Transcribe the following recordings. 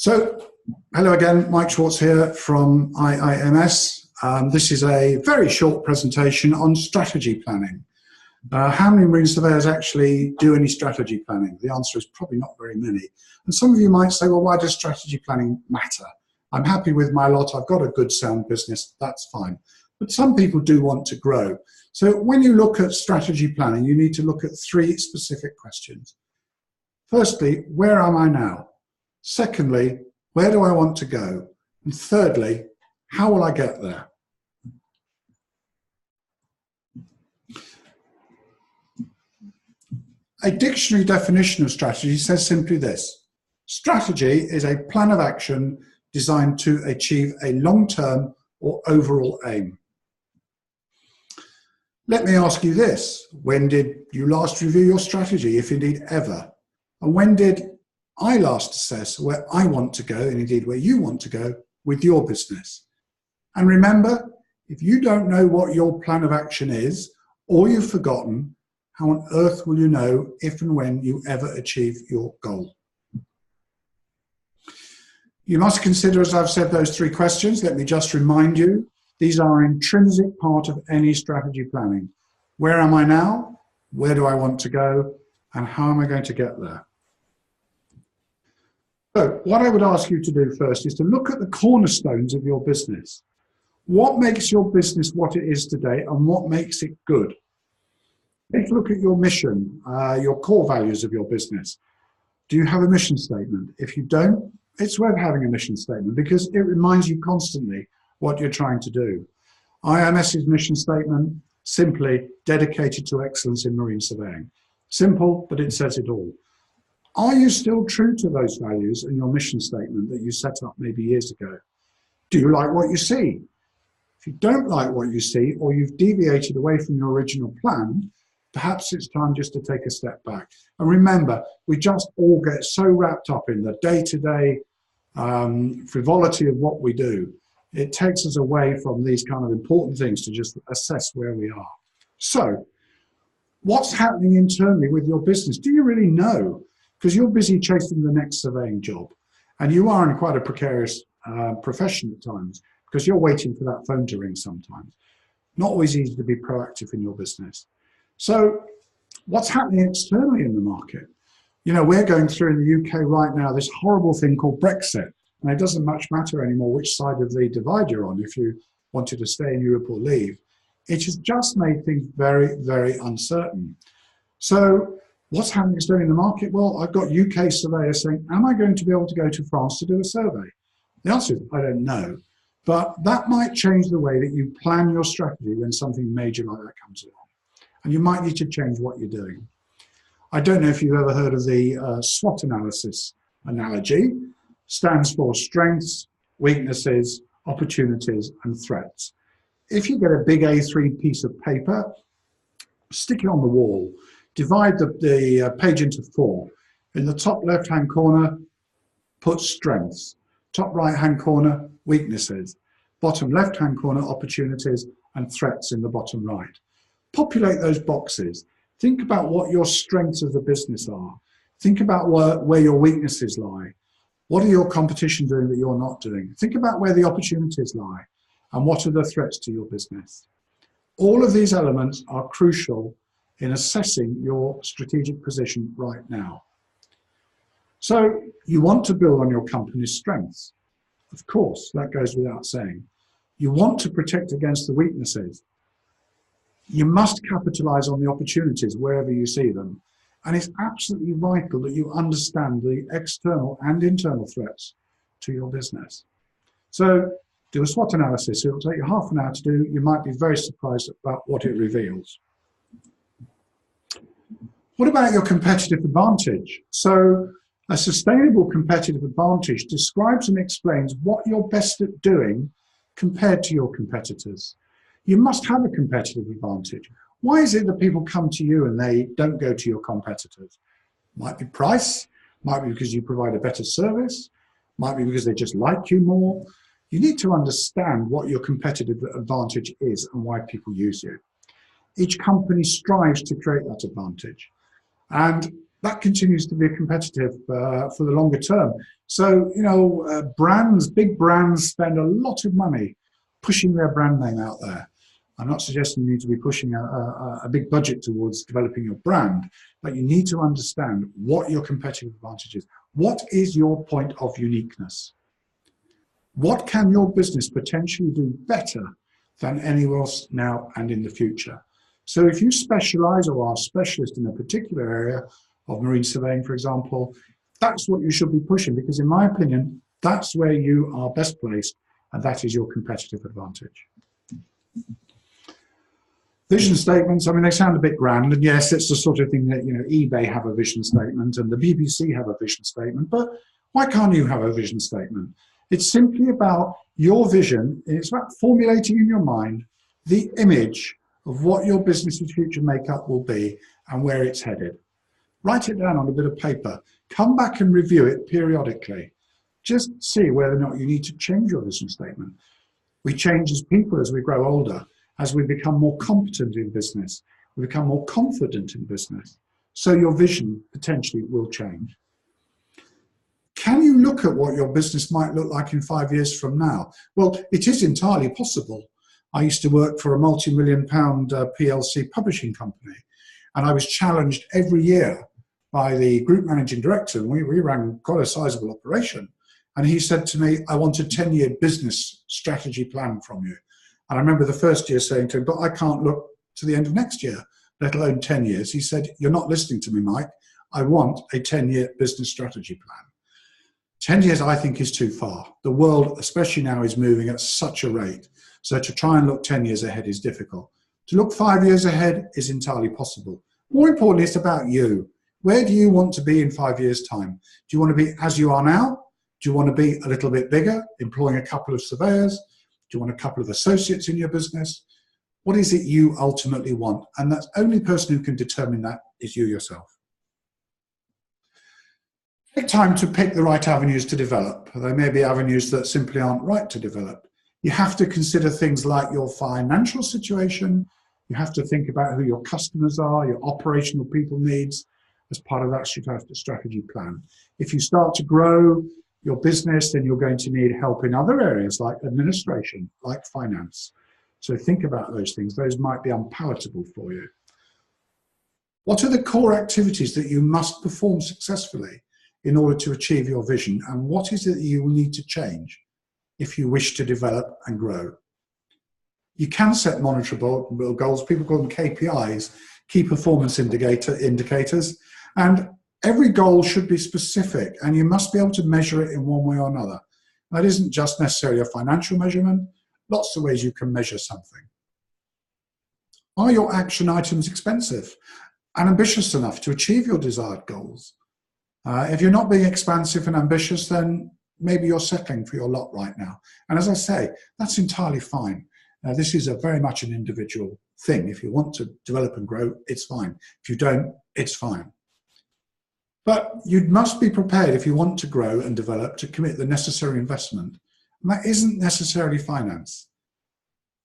So, hello again, Mike Schwarz here from IIMS. This is a very short presentation on strategy planning. How many marine surveyors actually do any strategy planning? The answer is probably not very many. And some of you might say, well, why does strategy planning matter? I'm happy with my lot, I've got a good sound business, that's fine. But some people do want to grow. So when you look at strategy planning, you need to look at three specific questions. Firstly, where am I now? Secondly, where do I want to go? And thirdly, how will I get there? A dictionary definition of strategy says simply this: strategy is a plan of action designed to achieve a long-term or overall aim. Let me ask you this: when did you last review your strategy, if indeed ever? And when did I last assess where I want to go, and indeed where you want to go, with your business? And remember, if you don't know what your plan of action is, or you've forgotten, how on earth will you know if and when you ever achieve your goal? You must consider, as I've said, those three questions. Let me just remind you, these are an intrinsic part of any strategy planning. Where am I now? Where do I want to go? And how am I going to get there? So what I would ask you to do first is to look at the cornerstones of your business. What makes your business what it is today, and what makes it good? Take a look at your mission, your core values of your business. Do you have a mission statement? If you don't, it's worth having a mission statement because it reminds you constantly what you're trying to do. IIMS's mission statement, simply dedicated to excellence in marine surveying. Simple, but it says it all. Are you still true to those values and your mission statement that you set up maybe years ago? Do you like what you see? If you don't like what you see, or you've deviated away from your original plan, perhaps it's time just to take a step back. And remember, we just all get so wrapped up in the day-to-day frivolity of what we do. It takes us away from these kind of important things to just assess where we are. So, what's happening internally with your business? Do you really know? Because you're busy chasing the next surveying job, and you are in quite a precarious profession at times, because you're waiting for that phone to ring sometimes. Not always easy to be proactive in your business. So what's happening externally in the market? You know, we're going through in the UK right now this horrible thing called Brexit, and it doesn't much matter anymore which side of the divide you're on if you wanted to stay in Europe or leave. It has just made things very, very uncertain. So what's happening externally in the market? Well, I've got UK surveyors saying, am I going to be able to go to France to do a survey? The answer is, I don't know. But that might change the way that you plan your strategy when something major like that comes along. And you might need to change what you're doing. I don't know if you've ever heard of the SWOT analysis analogy. Stands for strengths, weaknesses, opportunities, and threats. If you get a big A3 piece of paper, stick it on the wall, divide the page into 4. In the top left-hand corner, put strengths. Top right-hand corner, weaknesses. Bottom left-hand corner, opportunities, and threats in the bottom right. Populate those boxes. Think about what your strengths of the business are. Think about where your weaknesses lie. What are your competition doing that you're not doing? Think about where the opportunities lie, and what are the threats to your business. All of these elements are crucial in assessing your strategic position right now. So you want to build on your company's strengths. Of course, that goes without saying. You want to protect against the weaknesses. You must capitalize on the opportunities wherever you see them. And it's absolutely vital that you understand the external and internal threats to your business. So do a SWOT analysis. It'll take you half an hour to do. You might be very surprised about what it reveals. What about your competitive advantage? So a sustainable competitive advantage describes and explains what you're best at doing compared to your competitors. You must have a competitive advantage. Why is it that people come to you and they don't go to your competitors? Might be price, might be because you provide a better service, might be because they just like you more. You need to understand what your competitive advantage is and why people use you. Each company strives to create that advantage. And that continues to be competitive for the longer term. So, you know, brands, big brands spend a lot of money pushing their brand name out there. I'm not suggesting you need to be pushing a big budget towards developing your brand, but you need to understand what your competitive advantage is. What is your point of uniqueness? What can your business potentially do better than anyone else now and in the future? So if you specialize or are a specialist in a particular area of marine surveying, for example, that's what you should be pushing, because in my opinion, that's where you are best placed, and that is your competitive advantage. Vision statements, I mean, they sound a bit grand, and yes, it's the sort of thing that, you know, eBay have a vision statement and the BBC have a vision statement, but why can't you have a vision statement? It's simply about your vision, and it's about formulating in your mind the image of what your business's future makeup will be and where it's headed. Write it down on a bit of paper. Come back and review it periodically. Just see whether or not you need to change your vision statement. We change as people as we grow older, as we become more competent in business, we become more confident in business. So your vision potentially will change. Can you look at what your business might look like in 5 years from now? Well, it is entirely possible. I used to work for a multi-million-pound PLC publishing company, and I was challenged every year by the group managing director, and we ran quite a sizable operation. And he said to me, I want a 10-year business strategy plan from you. And I remember the first year saying to him, but I can't look to the end of next year, let alone 10 years. He said, you're not listening to me, Mike. I want a 10-year business strategy plan. 10 years, I think, is too far. The world, especially now, is moving at such a rate. So to try and look 10 years ahead is difficult. To look 5 years ahead is entirely possible. More importantly, it's about you. Where do you want to be in 5 years' time? Do you want to be as you are now? Do you want to be a little bit bigger, employing a couple of surveyors? Do you want a couple of associates in your business? What is it you ultimately want? And the only person who can determine that is you yourself. Take time to pick the right avenues to develop. There may be avenues that simply aren't right to develop. You have to consider things like your financial situation. You have to think about who your customers are, your operational people needs as part of that strategy plan. If you start to grow your business, then you're going to need help in other areas like administration, like finance. So think about those things. Those might be unpalatable for you. What are the core activities that you must perform successfully in order to achieve your vision? And what is it that you will need to change if you wish to develop and grow? You can set monitorable goals. People call them KPIs, key performance indicators. And every goal should be specific, and you must be able to measure it in one way or another. That isn't just necessarily a financial measurement. Lots of ways you can measure something. Are your action items expensive and ambitious enough to achieve your desired goals? If you're not being expansive and ambitious, then maybe you're settling for your lot right now. And as I say, that's entirely fine. This is very much an individual thing. If you want to develop and grow, it's fine. If you don't, it's fine. But you must be prepared, if you want to grow and develop, to commit the necessary investment. And that isn't necessarily finance.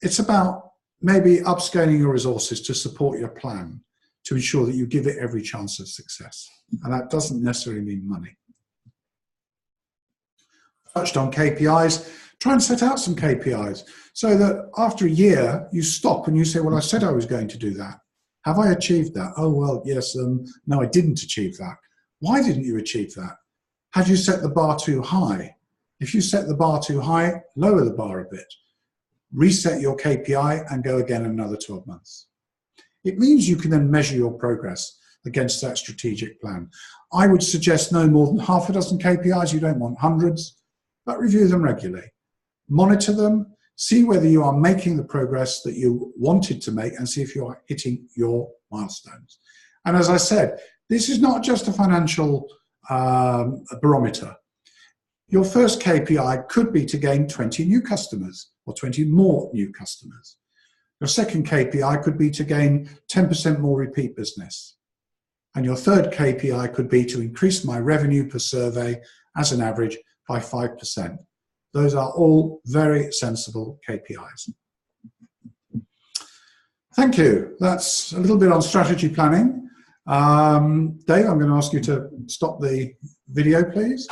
It's about maybe upscaling your resources to support your plan, to ensure that you give it every chance of success. And that doesn't necessarily mean money. Touched on KPIs. Try and set out some KPIs so that after a year you stop and you say, well, I said I was going to do that. Have I achieved that? Oh, well, yes, no, I didn't achieve that. Why didn't you achieve that? Had you set the bar too high? If you set the bar too high, lower the bar a bit. Reset your KPI and go again another 12 months. It means you can then measure your progress against that strategic plan. I would suggest no more than half a dozen KPIs. You don't want hundreds, but review them regularly. Monitor them, see whether you are making the progress that you wanted to make, and see if you are hitting your milestones. And as I said, this is not just a financial barometer. Your first KPI could be to gain 20 new customers or 20 more new customers. Your second KPI could be to gain 10% more repeat business. And your third KPI could be to increase my revenue per survey as an average by 5%. Those are all very sensible KPIs. Thank you. That's a little bit on strategy planning. Dave, I'm going to ask you to stop the video, please.